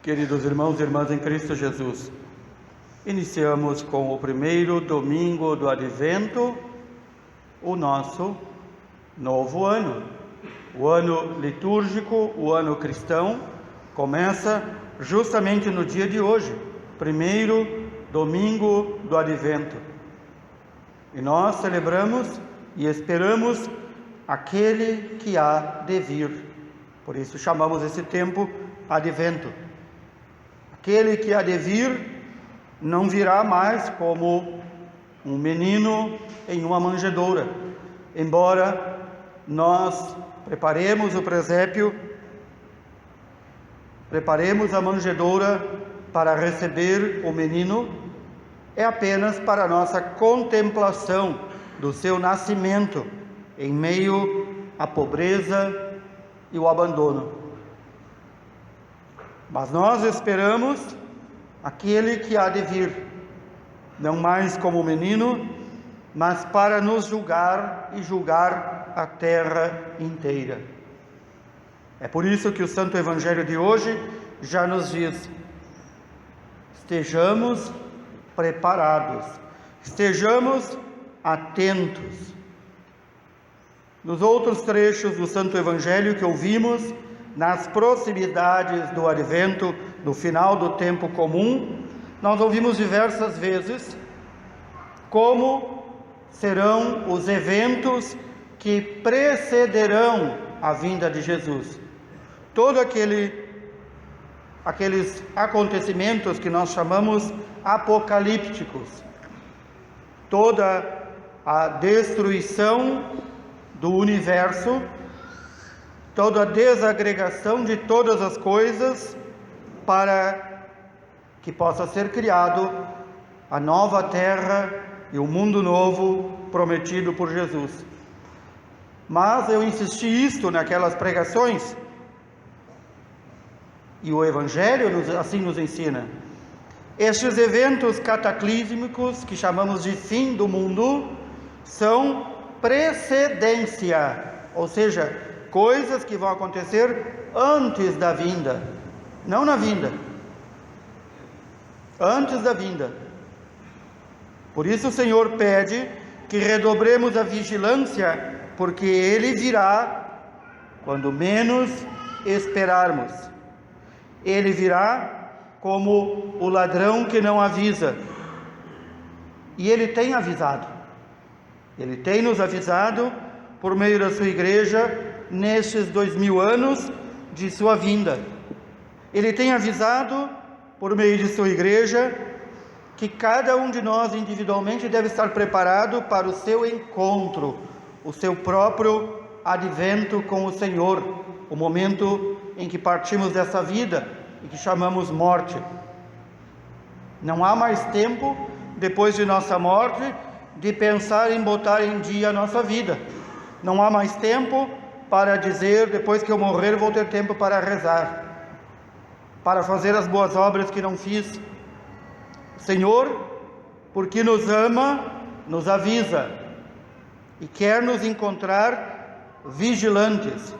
Queridos irmãos e irmãs em Cristo Jesus, iniciamos com o primeiro domingo do Advento, o nosso novo ano. O ano litúrgico, o ano cristão, começa justamente no dia de hoje, primeiro domingo do Advento. E nós celebramos e esperamos aquele que há de vir. Por isso chamamos esse tempo Advento. Aquele que há de vir não virá mais como um menino em uma manjedoura, embora nós preparemos o presépio, preparemos a manjedoura para receber o menino, é apenas para a nossa contemplação do seu nascimento em meio à pobreza e o abandono. Mas nós esperamos aquele que há de vir, não mais como menino, mas para nos julgar e julgar a terra inteira. É por isso que o Santo Evangelho de hoje já nos diz: estejamos preparados, estejamos atentos. Nos outros trechos do Santo Evangelho que ouvimos, nas proximidades do Advento, no final do tempo comum, nós ouvimos diversas vezes como serão os eventos que precederão a vinda de Jesus. Todos aqueles acontecimentos que nós chamamos apocalípticos, toda a destruição do universo, toda a desagregação de todas as coisas para que possa ser criado a nova terra e o mundo novo prometido por Jesus. Mas eu insisti isto naquelas pregações, e o Evangelho assim nos ensina. Estes eventos cataclísmicos, que chamamos de fim do mundo, são precedência, ou seja, coisas que vão acontecer antes da vinda, não na vinda, antes da vinda. Por isso o Senhor pede que redobremos a vigilância, porque Ele virá quando menos esperarmos. Ele virá como o ladrão que não avisa, e Ele tem avisado, Ele tem nos avisado por meio da sua igreja nestes 2000 anos de sua vinda. Ele tem avisado por meio de sua igreja que cada um de nós individualmente deve estar preparado para o seu encontro, o seu próprio advento com o Senhor, o momento em que partimos dessa vida e que chamamos morte. Não há mais tempo, depois de nossa morte, de pensar em botar em dia a nossa vida. Não há mais tempo para dizer, depois que eu morrer, vou ter tempo para rezar, para fazer as boas obras que não fiz. O Senhor, porque nos ama, nos avisa e quer nos encontrar vigilantes.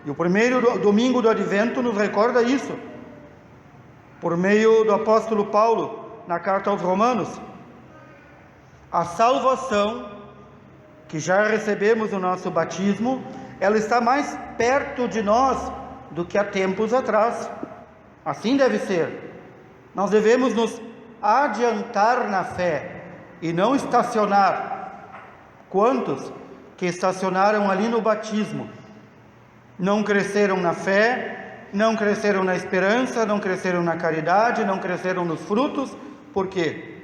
E o primeiro domingo do Advento nos recorda isso, por meio do apóstolo Paulo, na carta aos Romanos. A salvação que já recebemos no nosso batismo, ela está mais perto de nós do que há tempos atrás. Assim deve ser. Nós devemos nos adiantar na fé e não estacionar. Quantos que estacionaram ali no batismo não cresceram na fé, não cresceram na esperança, não cresceram na caridade, não cresceram nos frutos? Por quê?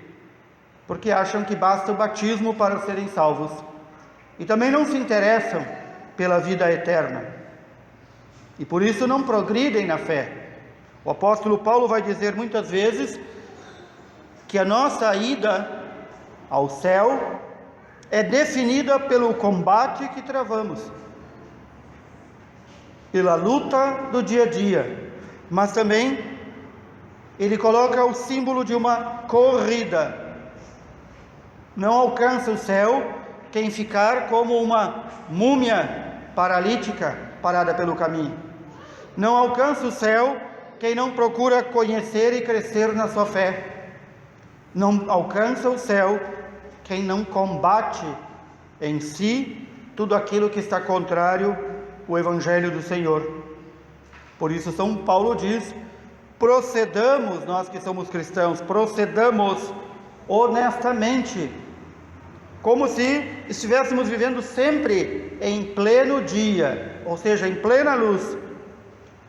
Porque acham que basta o batismo para serem salvos. E também não se interessam pela vida eterna. E por isso não progridem na fé. O apóstolo Paulo vai dizer muitas vezes que a nossa ida ao céu é definida pelo combate que travamos, pela luta do dia a dia. Mas também ele coloca o símbolo de uma corrida. Não alcança o céu quem ficar como uma múmia paralítica parada pelo caminho. Não alcança o céu quem não procura conhecer e crescer na sua fé. Não alcança o céu quem não combate em si tudo aquilo que está contrário ao Evangelho do Senhor. Por isso São Paulo diz: procedamos, nós que somos cristãos, procedamos honestamente, como se estivéssemos vivendo sempre em pleno dia, ou seja, em plena luz,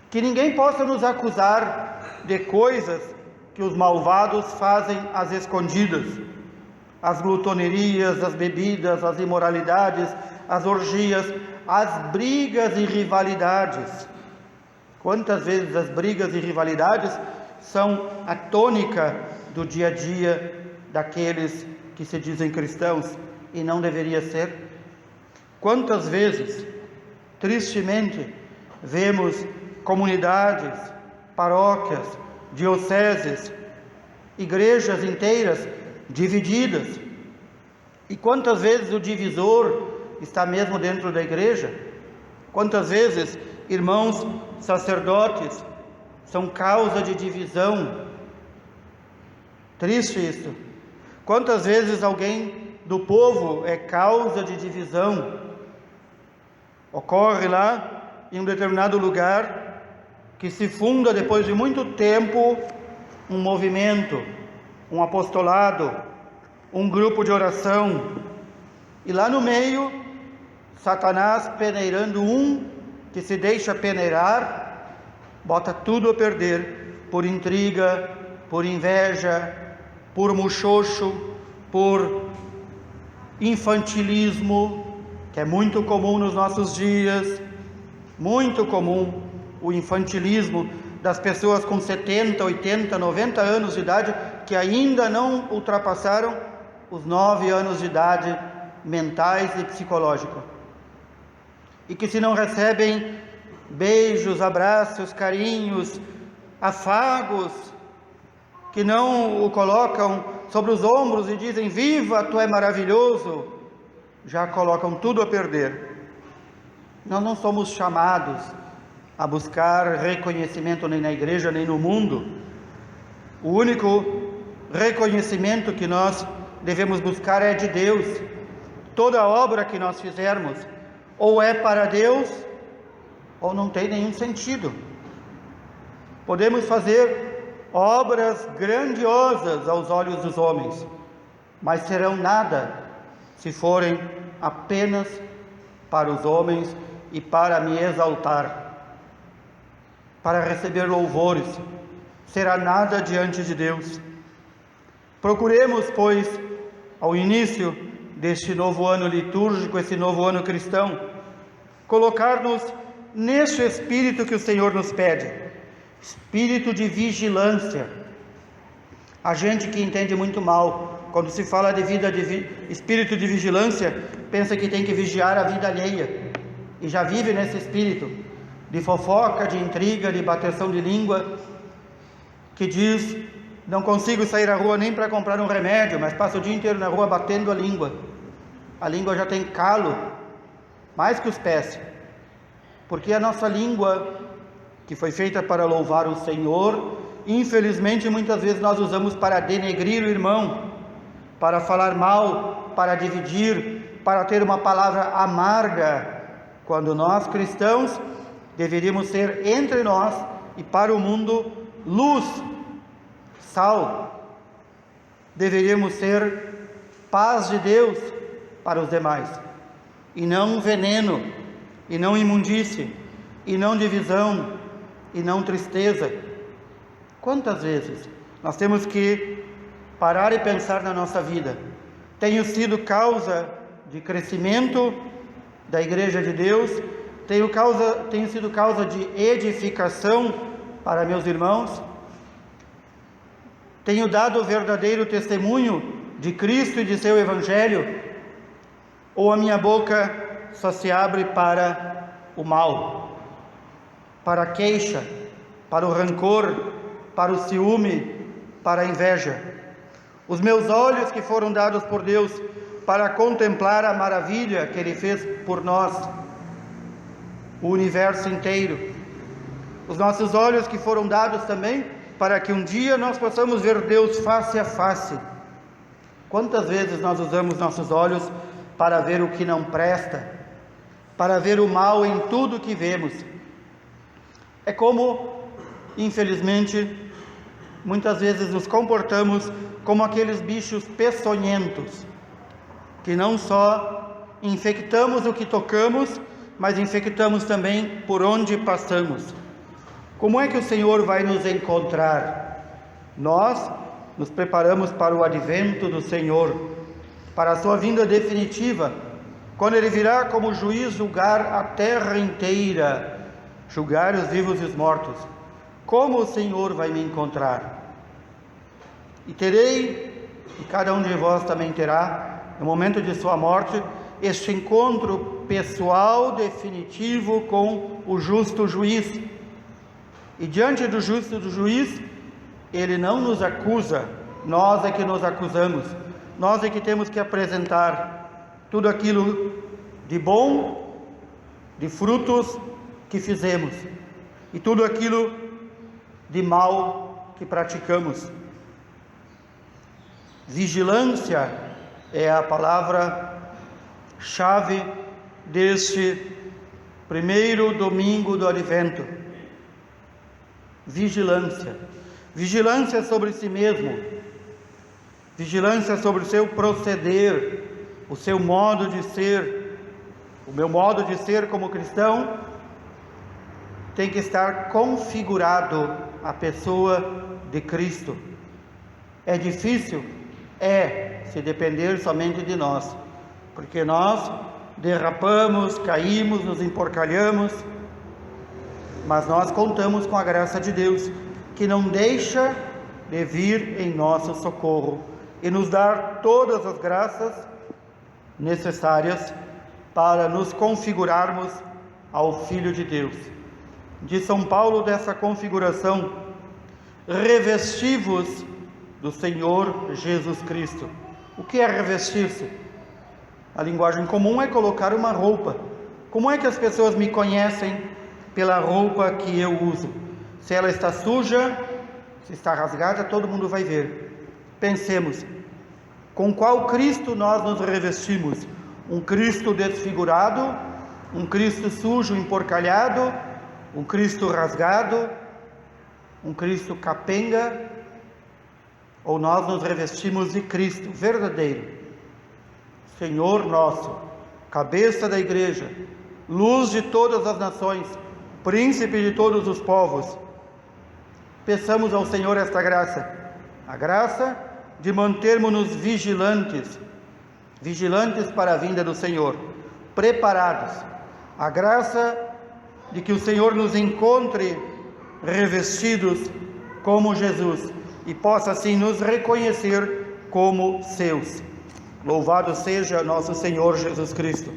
que ninguém possa nos acusar de coisas que os malvados fazem às escondidas, as glutonerias, as bebidas, as imoralidades, as orgias, as brigas e rivalidades. Quantas vezes as brigas e rivalidades são a tônica do dia a dia daqueles que se dizem cristãos, e não deveria ser? Quantas vezes, tristemente, vemos comunidades, paróquias, dioceses, igrejas inteiras divididas? E quantas vezes o divisor está mesmo dentro da igreja? Quantas vezes irmãos sacerdotes são causa de divisão? Triste isso. Quantas vezes alguém do povo é causa de divisão? Ocorre lá em um determinado lugar que se funda depois de muito tempo um movimento, um apostolado, um grupo de oração, e lá no meio Satanás, peneirando um que se deixa peneirar, bota tudo a perder por intriga, por inveja, por muxoxo, por infantilismo, que é muito comum nos nossos dias, muito comum o infantilismo das pessoas com 70, 80, 90 anos de idade, que ainda não ultrapassaram os 9 anos de idade mentais e psicológicos, e que se não recebem beijos, abraços, carinhos, afagos, que não o colocam sobre os ombros e dizem: viva, tu é maravilhoso, já colocam tudo a perder. Nós não somos chamados a buscar reconhecimento nem na igreja nem no mundo. O único reconhecimento que nós devemos buscar é de Deus. Toda obra que nós fizermos ou é para Deus ou não tem nenhum sentido. Podemos fazer obras grandiosas aos olhos dos homens, mas serão nada se forem apenas para os homens e para me exaltar, para receber louvores. Será nada diante de Deus. Procuremos, pois, ao início deste novo ano litúrgico, esse novo ano cristão, colocar-nos neste espírito que o Senhor nos pede, espírito de vigilância. A gente que entende muito mal, quando se fala de vida espírito de vigilância, pensa que tem que vigiar a vida alheia, e já vive nesse espírito de fofoca, de intriga, de bateção de língua, que diz: não consigo sair à rua nem para comprar um remédio, mas passo o dia inteiro na rua batendo a língua. A língua já tem calo, mais que os pés, porque a nossa língua, que foi feita para louvar o Senhor, infelizmente muitas vezes nós usamos para denegrir o irmão, para falar mal, para dividir, para ter uma palavra amarga, quando nós cristãos deveríamos ser entre nós e para o mundo luz, sal. Deveríamos ser paz de Deus para os demais, e não veneno, e não imundície, e não divisão, e não tristeza. Quantas vezes nós temos que parar e pensar na nossa vida? Tenho sido causa de crescimento da Igreja de Deus? Tenho sido causa de edificação para meus irmãos? Tenho dado o verdadeiro testemunho de Cristo e de seu Evangelho? Ou a minha boca só se abre para o mal, para a queixa, para o rancor, para o ciúme, para a inveja? Os meus olhos, que foram dados por Deus para contemplar a maravilha que Ele fez por nós, o universo inteiro, os nossos olhos que foram dados também para que um dia nós possamos ver Deus face a face. Quantas vezes nós usamos nossos olhos para ver o que não presta, para ver o mal em tudo que vemos? É como, infelizmente, muitas vezes nos comportamos como aqueles bichos peçonhentos, que não só infectamos o que tocamos, mas infectamos também por onde passamos. Como é que o Senhor vai nos encontrar? Nós nos preparamos para o advento do Senhor, para a sua vinda definitiva, quando Ele virá como juiz julgar a terra inteira, julgar os vivos e os mortos. Como o Senhor vai me encontrar? E terei, e cada um de vós também terá, no momento de sua morte, este encontro pessoal, definitivo com o justo juiz. E diante do justo juiz, Ele não nos acusa, nós é que nos acusamos, nós é que temos que apresentar tudo aquilo de bom, de frutos que fizemos, e tudo aquilo de mal que praticamos. Vigilância é a palavra-chave deste primeiro domingo do Advento. Vigilância. Vigilância sobre si mesmo, vigilância sobre o seu proceder, o seu modo de ser. O meu modo de ser como cristão tem que estar configurado à pessoa de Cristo. É difícil? É, se depender somente de nós, porque nós derrapamos, caímos, nos emporcalhamos, mas nós contamos com a graça de Deus, que não deixa de vir em nosso socorro e nos dar todas as graças necessárias para nos configurarmos ao Filho de Deus. De São Paulo, dessa configuração: revesti-vos do Senhor Jesus Cristo. O que é revestir-se? A linguagem comum é colocar uma roupa. Como é que as pessoas me conhecem? Pela roupa que eu uso. Se ela está suja, se está rasgada, todo mundo vai ver. Pensemos, com qual Cristo nós nos revestimos? Um Cristo desfigurado, um Cristo sujo, emporcalhado, um Cristo rasgado, um Cristo capenga, ou nós nos revestimos de Cristo verdadeiro, Senhor nosso, cabeça da igreja, luz de todas as nações, príncipe de todos os povos. Peçamos ao Senhor esta graça, a graça de mantermos-nos vigilantes, vigilantes para a vinda do Senhor, preparados, a graça de que o Senhor nos encontre revestidos como Jesus e possa assim nos reconhecer como seus. Louvado seja nosso Senhor Jesus Cristo.